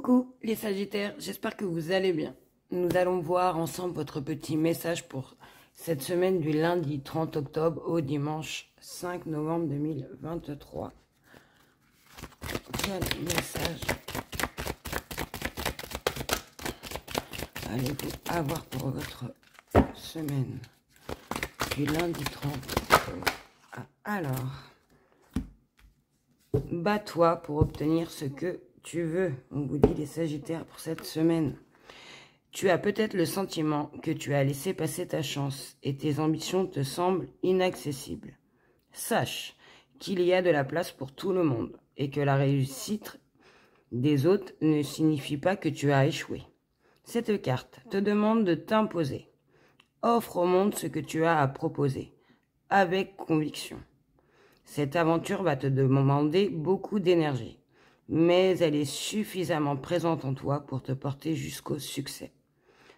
Coucou les Sagittaires, j'espère que vous allez bien. Nous allons voir ensemble votre petit message pour cette semaine du lundi 30 octobre au dimanche 5 novembre 2023. Quel message allez-vous avoir pour votre semaine du lundi 30 octobre? Alors, bats-toi pour obtenir ce que tu veux, on vous dit les Sagittaires pour cette semaine. Tu as peut-être le sentiment que tu as laissé passer ta chance et tes ambitions te semblent inaccessibles. Sache qu'il y a de la place pour tout le monde et que la réussite des autres ne signifie pas que tu as échoué. Cette carte te demande de t'imposer. Offre au monde ce que tu as à proposer, avec conviction. Cette aventure va te demander beaucoup d'énergie, mais elle est suffisamment présente en toi pour te porter jusqu'au succès.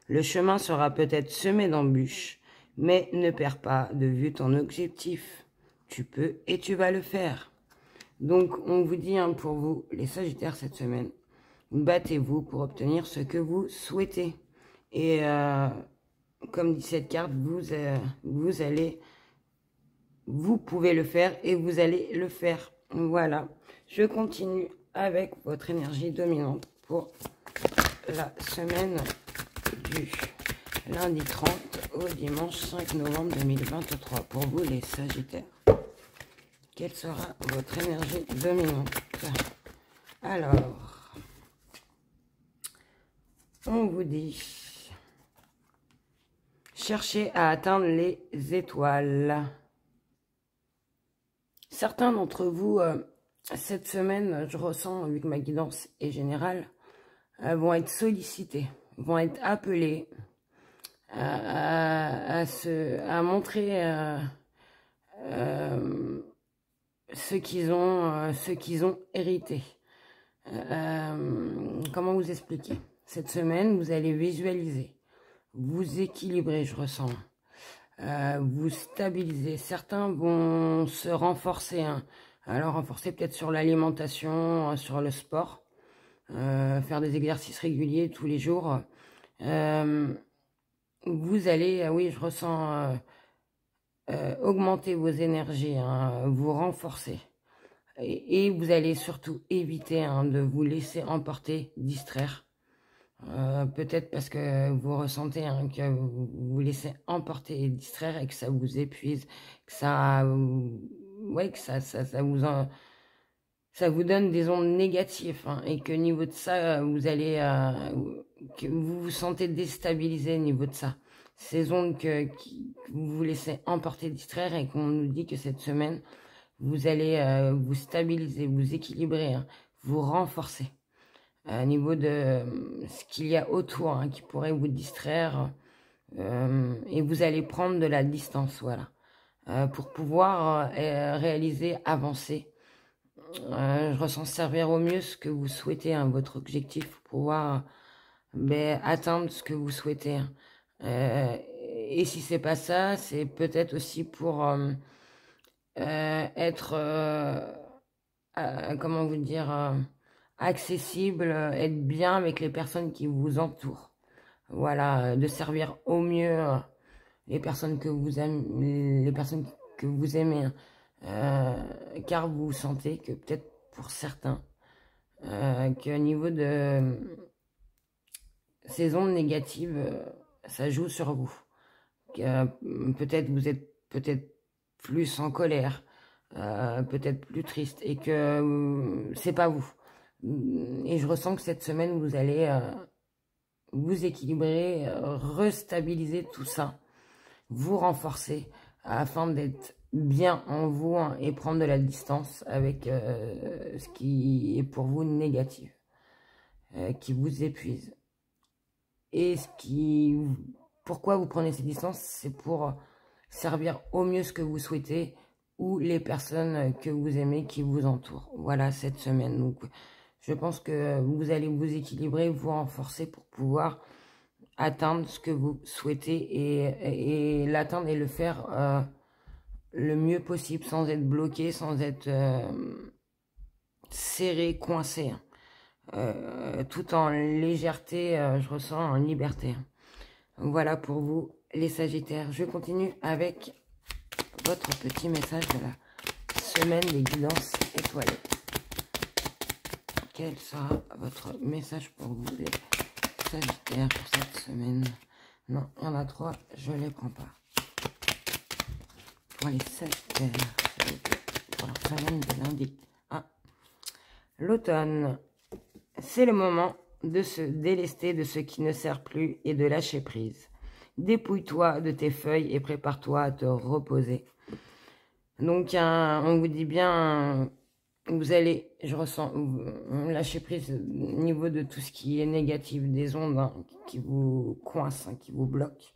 Le chemin sera peut-être semé d'embûches, mais ne perds pas de vue ton objectif. Tu peux et tu vas le faire. Donc, on vous dit pour vous, les Sagittaires, cette semaine, battez-vous pour obtenir ce que vous souhaitez. Et comme dit cette carte, vous pouvez le faire et vous allez le faire. Voilà, je continue avec votre énergie dominante pour la semaine du lundi 30 au dimanche 5 novembre 2023. Pour vous les Sagittaires, quelle sera votre énergie dominante? Alors, on vous dit, cherchez à atteindre les étoiles. Certains d'entre vous, cette semaine, je ressens, vu que ma guidance est générale, vont être sollicités, vont être appelés à montrer ce qu'ils ont hérité. Comment vous expliquer? Cette semaine, vous allez visualiser, vous équilibrer, je ressens. Vous stabiliser. Certains vont se renforcer. Alors renforcer peut-être sur l'alimentation, sur le sport. Faire des exercices réguliers tous les jours. Vous allez, oui, je ressens, augmenter vos énergies, vous renforcer. Et vous allez surtout éviter de vous laisser emporter, distraire. Peut-être parce que vous ressentez que vous vous laissez emporter et distraire et que ça vous épuise, que ça vous donne des ondes négatives et que niveau de ça vous allez que vous vous sentez déstabilisé au niveau de ça. Ces ondes que vous vous laissez emporter, distraire et qu'on nous dit que cette semaine vous allez vous stabiliser, vous équilibrer, vous renforcer. À niveau de ce qu'il y a autour qui pourrait vous distraire et vous allez prendre de la distance, voilà, pour pouvoir réaliser, avancer. Je ressens servir au mieux ce que vous souhaitez, votre objectif, pour pouvoir atteindre ce que vous souhaitez. Et si c'est pas ça, c'est peut-être aussi pour être, comment vous dire, accessible, être bien avec les personnes qui vous entourent. Voilà, de servir au mieux les personnes que vous aimez, car vous sentez que peut-être pour certains, qu'au niveau de ces ondes négatives, ça joue sur vous. Peut-être vous êtes plus en colère, peut-être plus triste, et que c'est pas vous. Et je ressens que cette semaine, vous allez vous équilibrer, restabiliser tout ça, vous renforcer afin d'être bien en vous et prendre de la distance avec ce qui est pour vous négatif, qui vous épuise. Et pourquoi vous prenez cette distance? C'est pour servir au mieux ce que vous souhaitez ou les personnes que vous aimez qui vous entourent. Voilà cette semaine. Donc, je pense que vous allez vous équilibrer, vous renforcer pour pouvoir atteindre ce que vous souhaitez et l'atteindre et le faire le mieux possible sans être bloqué, sans être serré, coincé. tout en légèreté, je ressens en liberté. Voilà pour vous, les Sagittaires. Je continue avec votre petit message de la semaine des guidances étoilées. Quel sera votre message pour vous, les Sagittaires, pour cette semaine? Non, il y en a 3, je ne les prends pas. Pour les Sagittaires, pour la semaine de lundi. Ah. L'automne, c'est le moment de se délester de ce qui ne sert plus et de lâcher prise. Dépouille-toi de tes feuilles et prépare-toi à te reposer. Donc, on vous dit bien, vous allez, je ressens, lâcher prise au niveau de tout ce qui est négatif, des ondes qui vous coincent, qui vous bloquent.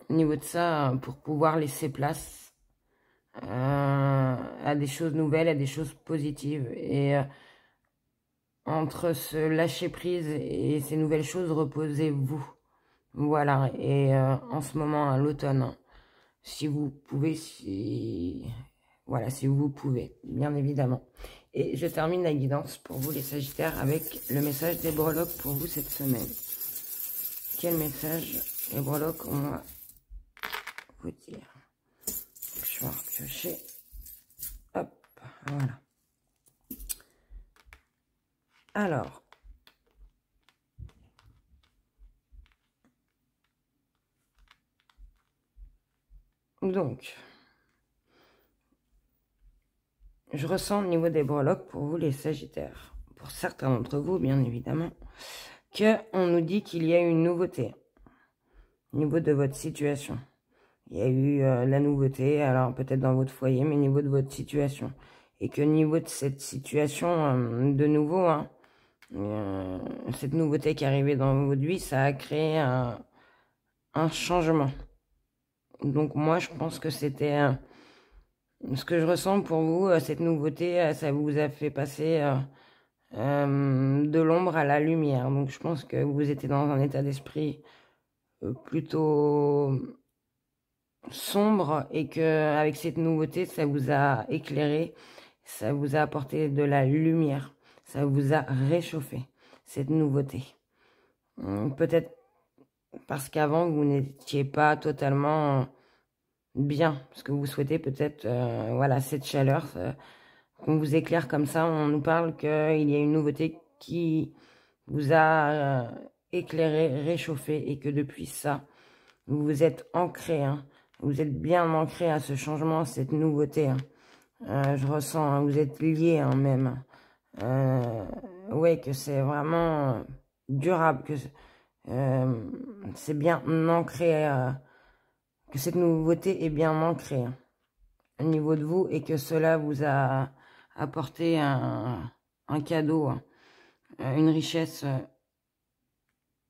Au niveau de ça, pour pouvoir laisser place à des choses nouvelles, à des choses positives. Et entre ce lâcher prise et ces nouvelles choses, reposez-vous. Voilà, et en ce moment, à l'automne, si vous pouvez, voilà, si vous pouvez, bien évidemment. Et je termine la guidance pour vous, les Sagittaires, avec le message des breloques pour vous cette semaine. Quel message les breloques on va vous dire? Je vais en piocher. Hop, voilà. Alors, donc, je ressens au niveau des breloques pour vous les Sagittaires, pour certains d'entre vous bien évidemment, qu'on nous dit qu'il y a une nouveauté au niveau de votre situation. Il y a eu la nouveauté, alors peut-être dans votre foyer, mais au niveau de votre situation. Et que au niveau de cette situation, de nouveau, cette nouveauté qui est arrivée dans votre vie, ça a créé un changement. Donc moi, je pense que c'était ce que je ressens pour vous, cette nouveauté, ça vous a fait passer de l'ombre à la lumière. Donc je pense que vous étiez dans un état d'esprit plutôt sombre et que avec cette nouveauté, ça vous a éclairé, ça vous a apporté de la lumière, ça vous a réchauffé, cette nouveauté. Peut-être parce qu'avant, vous n'étiez pas totalement bien, parce que vous souhaitez peut-être, voilà, cette chaleur, qu'on vous éclaire comme ça, on nous parle qu'il y a une nouveauté qui vous a éclairé, réchauffé, et que depuis ça, vous vous êtes ancré, vous êtes bien ancré à ce changement, à cette nouveauté. Je ressens, vous êtes lié même. Ouais, que c'est vraiment durable, que c'est bien ancré, que cette nouveauté est bien ancrée au niveau de vous et que cela vous a apporté un cadeau, une richesse,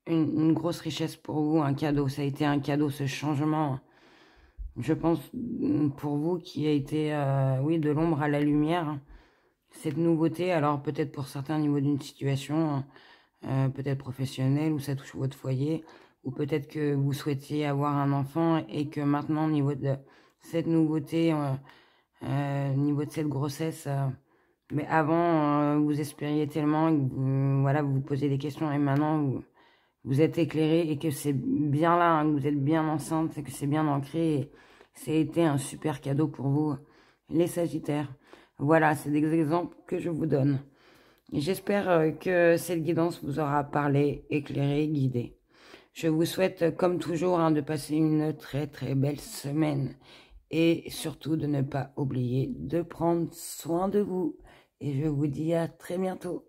une grosse richesse pour vous, un cadeau. Ça a été un cadeau, ce changement, je pense, pour vous, qui a été, oui, de l'ombre à la lumière. Cette nouveauté, alors peut-être pour certains au niveau d'une situation, peut-être professionnelle, où ça touche votre foyer, ou peut-être que vous souhaitiez avoir un enfant et que maintenant, au niveau de cette nouveauté, au niveau de cette grossesse, mais avant, vous espériez tellement, voilà, vous vous posez des questions et maintenant, vous êtes éclairé et que c'est bien là, que vous êtes bien enceinte et que c'est bien ancré. Et ça a été un super cadeau pour vous, les Sagittaires. Voilà, c'est des exemples que je vous donne. J'espère que cette guidance vous aura parlé, éclairé, guidé. Je vous souhaite, comme toujours, de passer une très très belle semaine. Et surtout de ne pas oublier de prendre soin de vous. Et je vous dis à très bientôt.